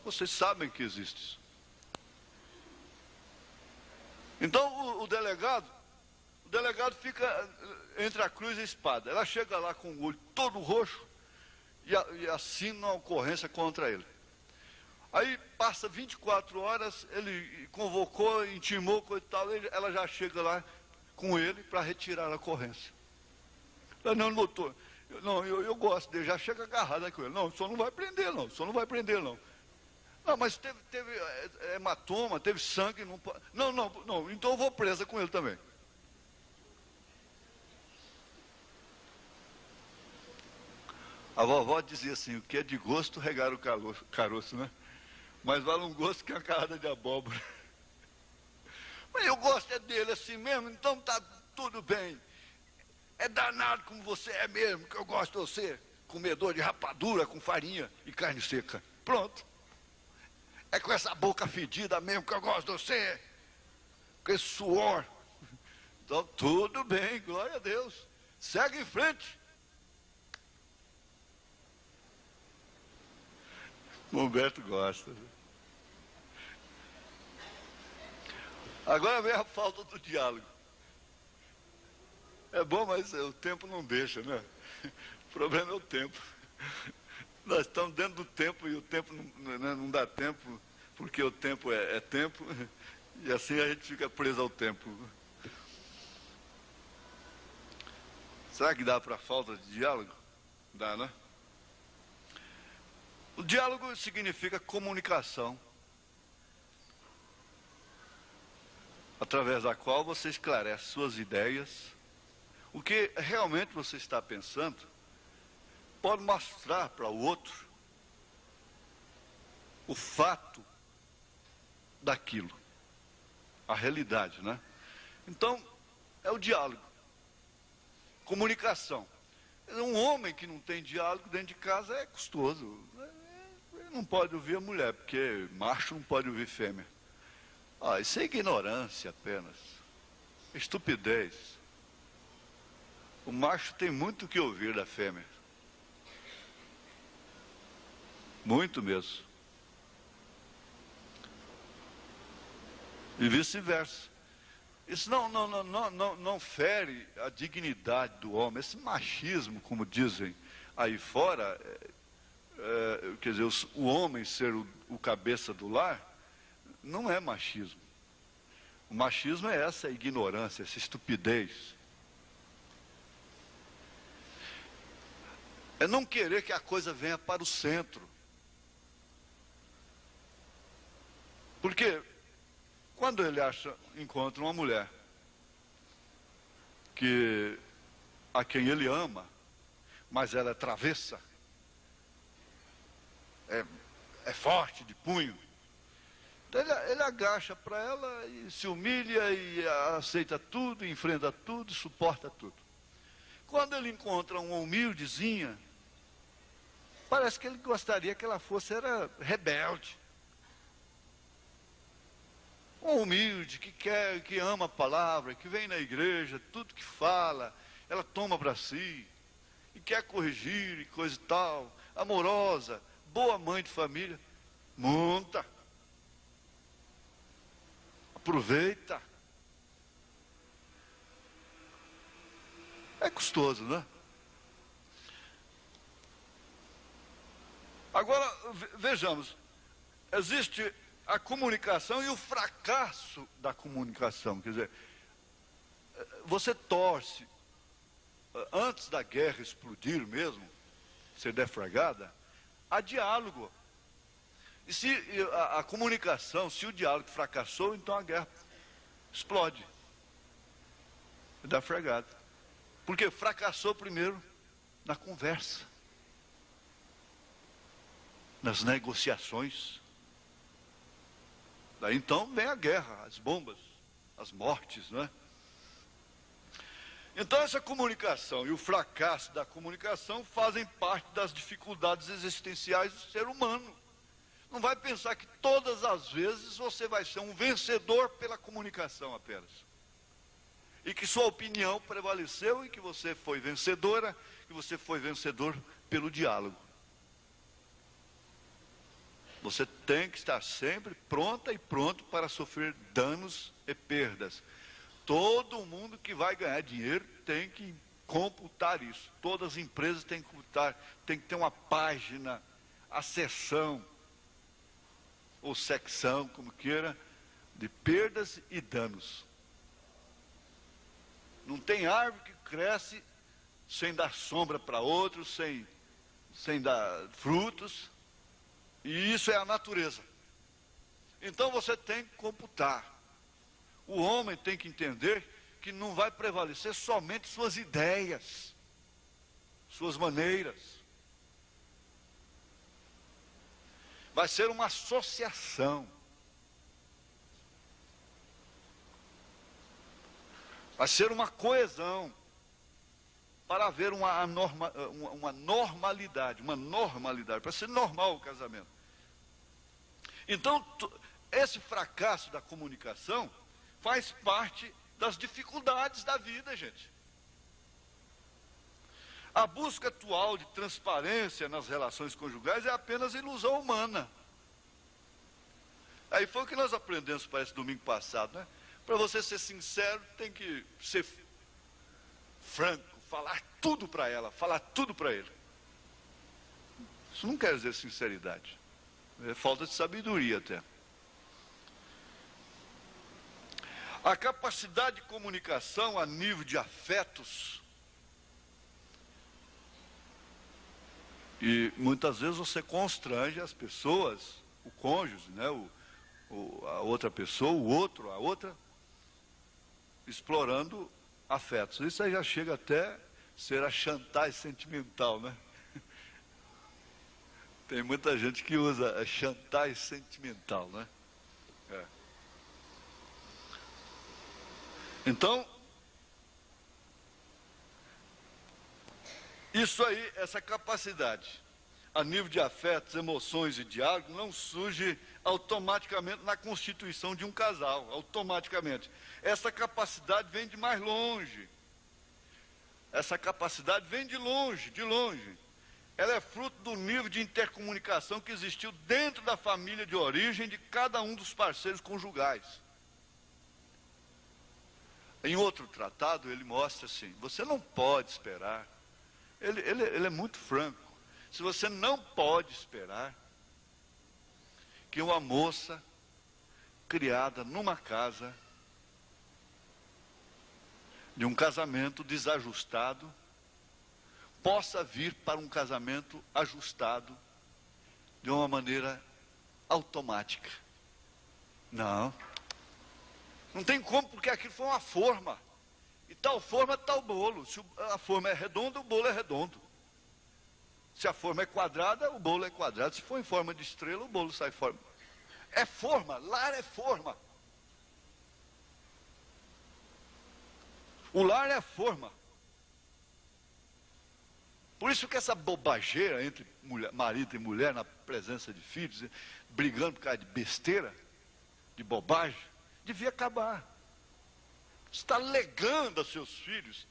Vocês sabem que existe isso. Então o delegado fica entre a cruz e a espada. Ela chega lá com o olho todo roxo e assina uma ocorrência contra ele. Aí passa 24 horas, ele convocou, intimou, coisa e tal, ela já chega lá com ele para retirar a ocorrência. Ela, não, doutor, eu gosto dele, já chega agarrada com ele. Não, o senhor não vai prender não, o senhor não vai prender não. Não, mas teve hematoma, teve sangue, não pode. Não, então eu vou presa com ele também. A vovó dizia assim, o que é de gosto regar o caroço, né? Mas vale um gosto que a carrada de abóbora. Mas eu gosto é dele assim mesmo, então tá tudo bem. É danado como você é mesmo, que eu gosto de você, comedor de rapadura com farinha e carne seca. Pronto. É com essa boca fedida mesmo que eu gosto de você, com esse suor. Então tudo bem, glória a Deus. Segue em frente. O Humberto gosta. Agora vem a falta do diálogo. É bom, mas o tempo não deixa, né? O problema é o tempo. Nós estamos dentro do tempo e o tempo não dá tempo, porque o tempo é tempo, e assim a gente fica preso ao tempo. Será que dá para falta de diálogo? Dá, né? O diálogo significa comunicação, através da qual você esclarece suas ideias, o que realmente você está pensando, pode mostrar para o outro o fato daquilo, a realidade, né? Então, é o diálogo, comunicação. Um homem que não tem diálogo dentro de casa é custoso. Ele não pode ouvir a mulher, porque macho não pode ouvir fêmea. Isso é ignorância apenas, estupidez. O macho tem muito o que ouvir da fêmea. Muito mesmo. E vice-versa. Isso não fere a dignidade do homem. Esse machismo, como dizem aí fora, quer dizer, o homem ser o cabeça do lar, não é machismo. O machismo é essa ignorância, essa estupidez. É não querer que a coisa venha para o centro. Porque quando ele encontra uma mulher que a quem ele ama, mas ela é travessa, é forte de punho. Então ele agacha para ela e se humilha e aceita tudo, enfrenta tudo, suporta tudo. Quando ele encontra uma humildezinha, parece que ele gostaria que ela era rebelde. Um humilde, que ama a palavra, que vem na igreja, tudo que fala, ela toma para si, e quer corrigir, e coisa e tal, amorosa, boa mãe de família. Monta. Aproveita. É custoso, né? Agora, vejamos, existe a comunicação e o fracasso da comunicação. Quer dizer, você torce, antes da guerra explodir mesmo, ser deflagrada, há diálogo. E se a comunicação, se o diálogo fracassou, então a guerra explode. É deflagrada. Porque fracassou primeiro na conversa, nas negociações. Daí então vem a guerra, as bombas, as mortes, não é? Então essa comunicação e o fracasso da comunicação fazem parte das dificuldades existenciais do ser humano. Não vai pensar que todas as vezes você vai ser um vencedor pela comunicação apenas. E que sua opinião prevaleceu e que você foi vencedora, que você foi vencedor pelo diálogo. Você tem que estar sempre pronta e pronto para sofrer danos e perdas. Todo mundo que vai ganhar dinheiro tem que computar isso. Todas as empresas têm que computar, tem que ter uma página, a seção, ou secção, como queira, de perdas e danos. Não tem árvore que cresce sem dar sombra para outros, sem dar frutos. E isso é a natureza. Então você tem que computar. O homem tem que entender que não vai prevalecer somente suas ideias, suas maneiras. Vai ser uma associação. Vai ser uma coesão para haver uma normalidade, para ser normal o casamento. Então, esse fracasso da comunicação faz parte das dificuldades da vida, gente. A busca atual de transparência nas relações conjugais é apenas ilusão humana. Aí foi o que nós aprendemos, parece, domingo passado, né? Para você ser sincero, tem que ser franco, falar tudo para ela, falar tudo para ele. Isso não quer dizer sinceridade. É falta de sabedoria até. A capacidade de comunicação a nível de afetos. E muitas vezes você constrange as pessoas, o cônjuge, né? A outra pessoa, o outro, a outra, explorando afetos. Isso aí já chega até ser a chantagem sentimental, né? Tem muita gente que usa a chantagem sentimental, né? É. Então, isso aí, essa capacidade, a nível de afetos, emoções e diálogo, não surge automaticamente na constituição de um casal, automaticamente. Essa capacidade vem de mais longe. Essa capacidade vem de longe, de longe. Ela é fruto do nível de intercomunicação que existiu dentro da família de origem de cada um dos parceiros conjugais. Em outro tratado, ele mostra assim, você não pode esperar, ele é muito franco, se você não pode esperar que uma moça criada numa casa, de um casamento desajustado, possa vir para um casamento ajustado de uma maneira automática. Não tem como, porque aquilo foi uma forma. E tal forma, tal bolo. Se a forma é redonda, o bolo é redondo. Se a forma é quadrada, o bolo é quadrado. Se for em forma de estrela, o bolo sai em forma. É forma, lar é forma. O lar é forma. Por isso que essa bobageira entre marido e mulher na presença de filhos, brigando por causa de besteira, de bobagem, devia acabar. Você está legando a seus filhos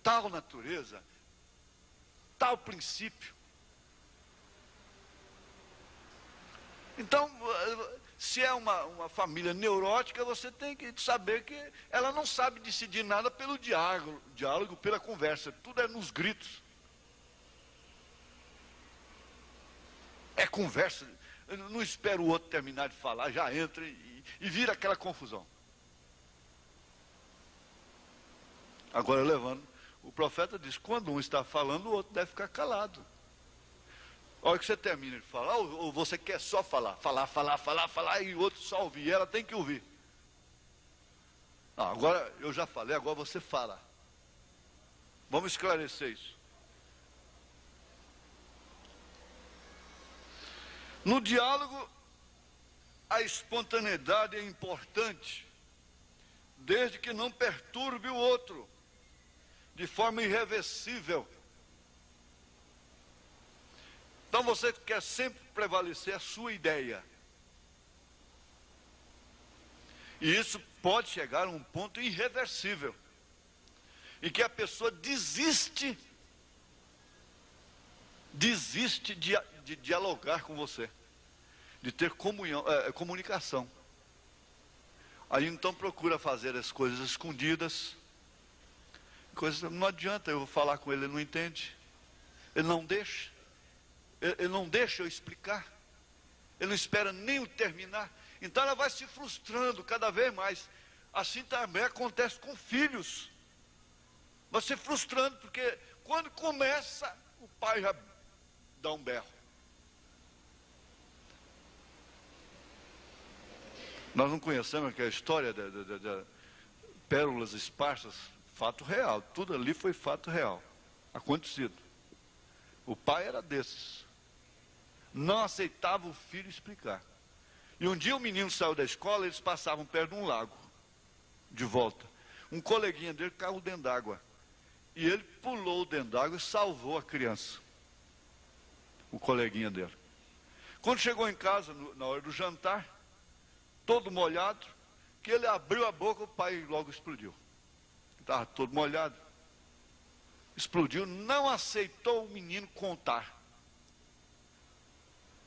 tal natureza, tal princípio. Então, se é uma família neurótica, você tem que saber que ela não sabe decidir nada pelo diálogo, pela conversa, tudo é nos gritos. É conversa, eu não espero o outro terminar de falar, já entra e vira aquela confusão. Agora levando, o profeta diz, quando um está falando, o outro deve ficar calado. A hora que você termina de falar, ou você quer só falar, e o outro só ouvir, e ela tem que ouvir. Não, agora eu já falei, agora você fala. Vamos esclarecer isso. No diálogo, a espontaneidade é importante, desde que não perturbe o outro, de forma irreversível. Então você quer sempre prevalecer a sua ideia. E isso pode chegar a um ponto irreversível, em que a pessoa desiste de dialogar com você, de ter comunicação. Aí então procura fazer as coisas escondidas. Não adianta eu falar com ele, ele não entende. Ele não deixa. Ele não deixa eu explicar. Ele não espera nem eu terminar. Então ela vai se frustrando cada vez mais. Assim também acontece com filhos. Vai se frustrando, porque quando começa, o pai já dá um berro. Nós não conhecemos aquela história de pérolas esparsas, fato real. Tudo ali foi fato real, acontecido. O pai era desses. Não aceitava o filho explicar. E um dia o menino saiu da escola, eles passavam perto de um lago, de volta. Um coleguinha dele caiu dentro d'água. E ele pulou dentro d'água e salvou a criança. O coleguinha dele. Quando chegou em casa, na hora do jantar, todo molhado, que ele abriu a boca, o pai logo explodiu. Estava todo molhado. Explodiu, não aceitou o menino contar.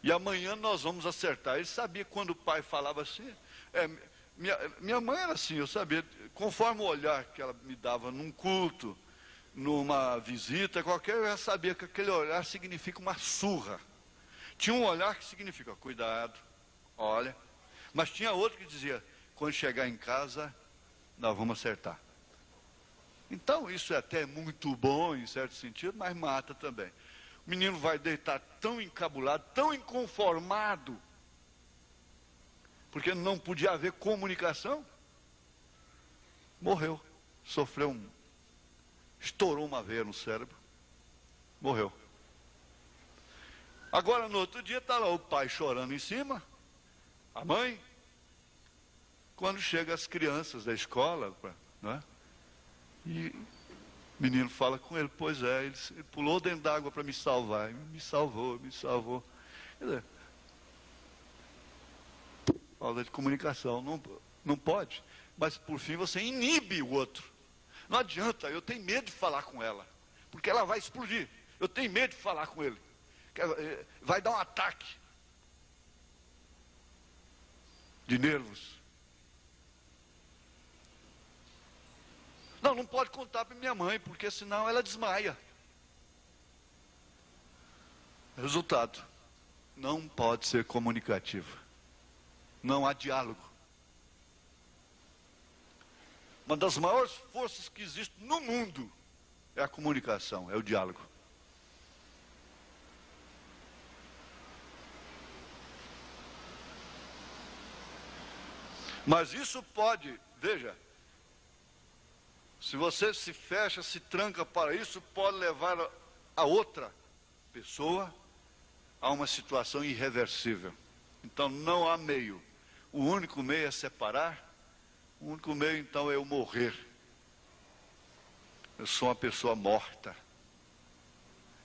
E amanhã nós vamos acertar. Ele sabia quando o pai falava assim. Minha mãe era assim, eu sabia. Conforme o olhar que ela me dava num culto, numa visita qualquer, eu já sabia que aquele olhar significa uma surra. Tinha um olhar que significa, cuidado, olha. Mas tinha outro que dizia, quando chegar em casa, nós vamos acertar. Então isso é até muito bom em certo sentido, mas mata também. O menino vai deitar tão encabulado, tão inconformado, porque não podia haver comunicação. Morreu, estourou uma veia no cérebro, morreu. Agora no outro dia está lá o pai chorando em cima, a mãe. Quando chegam as crianças da escola, não é? E o menino fala com ele, pois é, ele pulou dentro d'água para me salvar, me salvou. Quer dizer, falta de comunicação, não pode, mas por fim você inibe o outro. Não adianta, eu tenho medo de falar com ela, porque ela vai explodir. Eu tenho medo de falar com ele, vai dar um ataque de nervos. Não pode contar para minha mãe, porque senão ela desmaia. Resultado, não pode ser comunicativo. Não há diálogo. Uma das maiores forças que existe no mundo é a comunicação, é o diálogo. Mas isso pode, veja, Se você se fecha, se tranca para isso, pode levar a outra pessoa a uma situação irreversível. Então não há meio. O único meio é separar. O único meio então é eu morrer. Eu sou uma pessoa morta.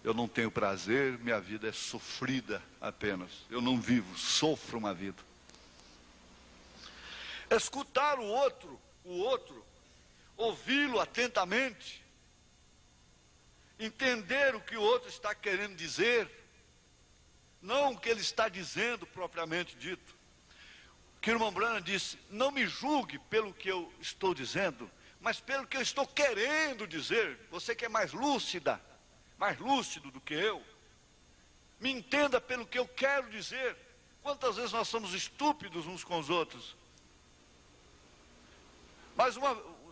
Eu não tenho prazer, minha vida é sofrida apenas. Eu não vivo, sofro uma vida. Escutar o outro, ouvi-lo atentamente, entender o que o outro está querendo dizer, não o que ele está dizendo propriamente dito. Que o irmão Branham disse: não me julgue pelo que eu estou dizendo, mas pelo que eu estou querendo dizer. Você que é mais lúcida, mais lúcido do que eu, me entenda pelo que eu quero dizer. Quantas vezes nós somos estúpidos uns com os outros? Mas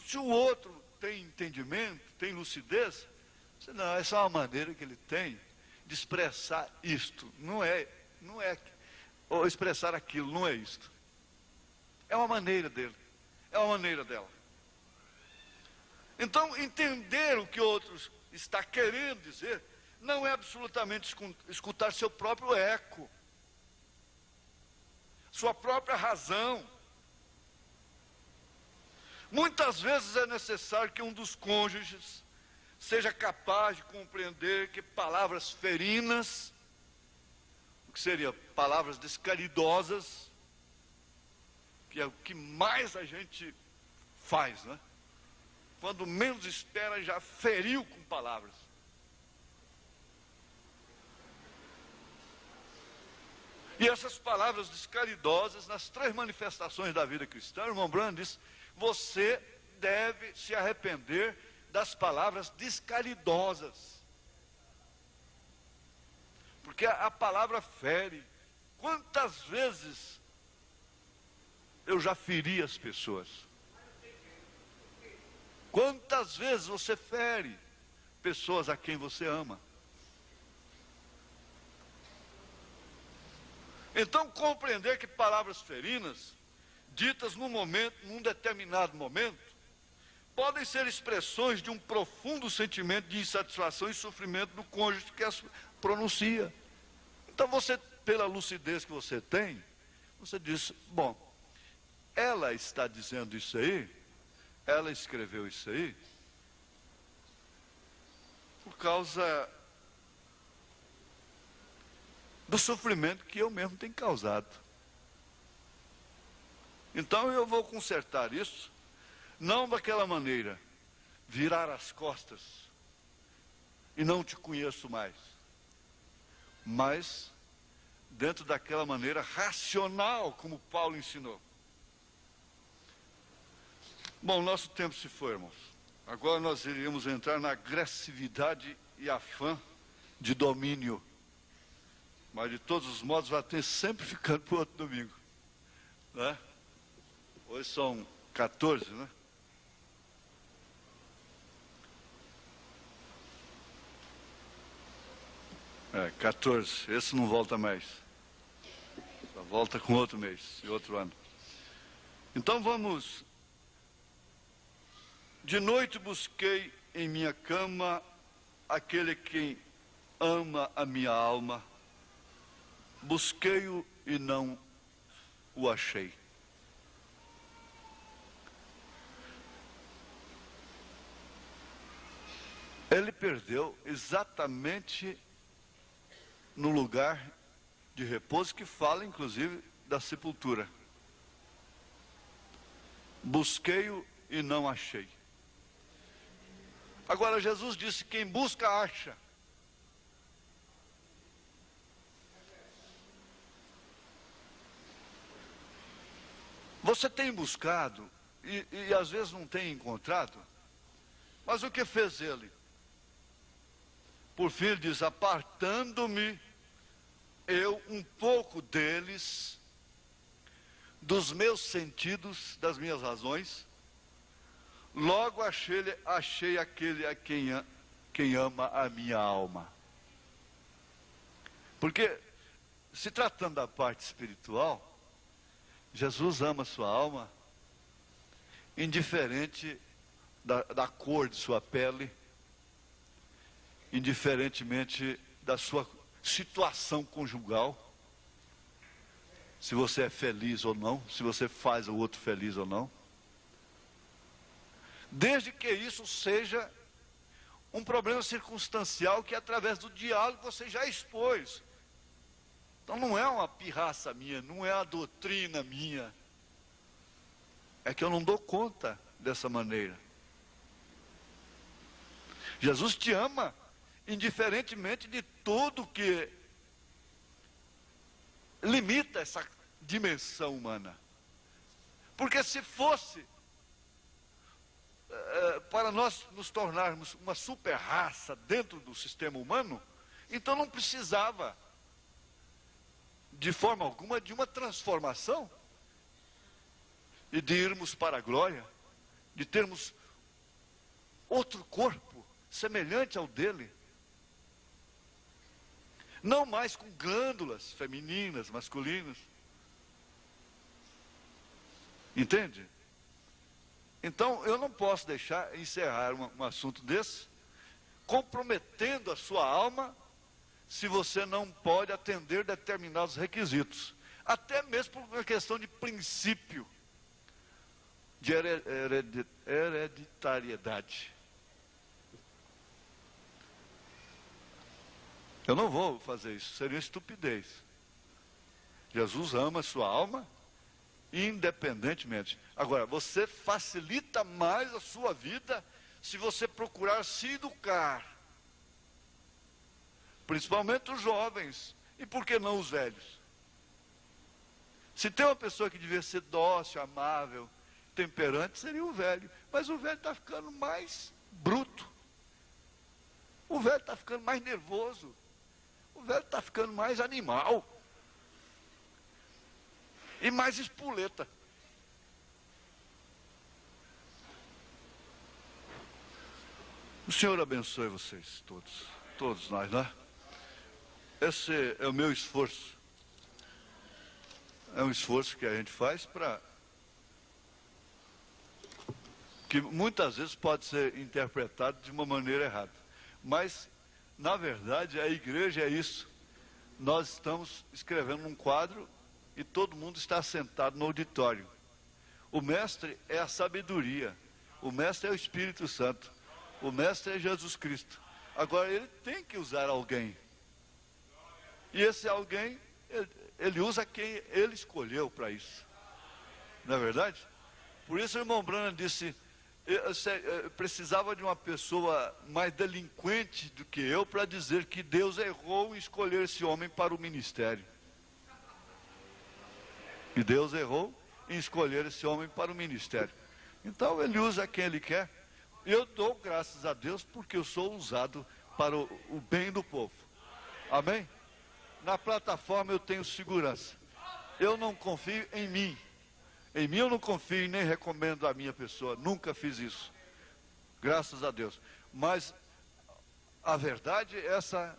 se o outro tem entendimento, tem lucidez, você, não, essa é uma maneira que ele tem de expressar isto. Não é, ou expressar aquilo, não é isto. É uma maneira dele, é uma maneira dela. Então, entender o que o outro está querendo dizer, não é absolutamente escutar seu próprio eco, sua própria razão. Muitas vezes é necessário que um dos cônjuges seja capaz de compreender que palavras ferinas, o que seria palavras descaridosas, que é o que mais a gente faz, né? Quando menos espera, já feriu com palavras. E essas palavras descaridosas, nas 3 manifestações da vida cristã, o irmão Branham diz: você deve se arrepender das palavras descaridosas. Porque a palavra fere. Quantas vezes eu já feri as pessoas? Quantas vezes você fere pessoas a quem você ama? Então, compreender que palavras ferinas, ditas num determinado momento, podem ser expressões de um profundo sentimento de insatisfação e sofrimento do cônjuge que as pronuncia. Então você, pela lucidez que você tem, você diz: bom, ela está dizendo isso aí, ela escreveu isso aí, por causa do sofrimento que eu mesmo tenho causado. Então eu vou consertar isso, não daquela maneira, virar as costas e não te conheço mais, mas dentro daquela maneira racional, como Paulo ensinou. Bom, nosso tempo se foi, irmãos. Agora nós iríamos entrar na agressividade e afã de domínio. Mas de todos os modos vai ter sempre ficando para o outro domingo, né? Hoje são 14, né? É, 14, esse não volta mais. Só volta com outro mês e outro ano. Então vamos. De noite busquei em minha cama aquele que ama a minha alma. Busquei-o e não o achei. Ele perdeu exatamente no lugar de repouso que fala, inclusive, da sepultura. Busquei-o e não achei. Agora, Jesus disse: quem busca, acha. Você tem buscado e às vezes não tem encontrado, mas o que fez ele? Por fim ele diz: apartando-me eu um pouco deles, dos meus sentidos, das minhas razões, logo achei aquele a quem ama a minha alma. Porque, se tratando da parte espiritual, Jesus ama a sua alma, indiferente da cor de sua pele, indiferentemente da sua situação conjugal, se você é feliz ou não, se você faz o outro feliz ou não, desde que isso seja um problema circunstancial que através do diálogo você já expôs. Então não é uma pirraça minha, não é a doutrina minha, é que eu não dou conta dessa maneira. Jesus te ama, indiferentemente de tudo que limita essa dimensão humana. Porque se fosse para nós nos tornarmos uma super raça dentro do sistema humano, então não precisava de forma alguma de uma transformação e de irmos para a glória, de termos outro corpo semelhante ao dele, não mais com glândulas femininas, masculinas. Entende? Então eu não posso deixar encerrar um assunto desse comprometendo a sua alma, se você não pode atender determinados requisitos, até mesmo por uma questão de princípio de hereditariedade. Eu não vou fazer isso, seria estupidez. Jesus ama a sua alma independentemente. Agora, você facilita mais a sua vida se você procurar se educar, principalmente os jovens, e por que não os velhos? Se tem uma pessoa que devia ser dócil, amável, temperante, seria o velho, mas o velho está ficando mais bruto, o velho está ficando mais nervoso, o velho está ficando mais animal e mais espoleta. O Senhor abençoe vocês todos nós, né? Esse é o meu esforço. É um esforço que a gente faz para que muitas vezes pode ser interpretado de uma maneira errada. Mas, na verdade, a igreja é isso. Nós estamos escrevendo um quadro e todo mundo está sentado no auditório. O mestre é a sabedoria. O mestre é o Espírito Santo. O mestre é Jesus Cristo. Agora, ele tem que usar alguém. E esse alguém, ele usa quem ele escolheu para isso. Não é verdade? Por isso o irmão Branham disse, eu precisava de uma pessoa mais delinquente do que eu para dizer que Deus errou em escolher esse homem para o ministério. E Deus errou em escolher esse homem para o ministério. Então ele usa quem ele quer. Eu dou graças a Deus porque eu sou usado para o bem do povo. Amém? Na plataforma eu tenho segurança. Eu não confio em mim. Em mim eu não confio e nem recomendo a minha pessoa. Nunca fiz isso. Graças a Deus. Mas a verdade, essa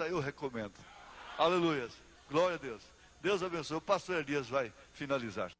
eu recomendo. Aleluia. Glória a Deus. Deus abençoe. O pastor Elias vai finalizar.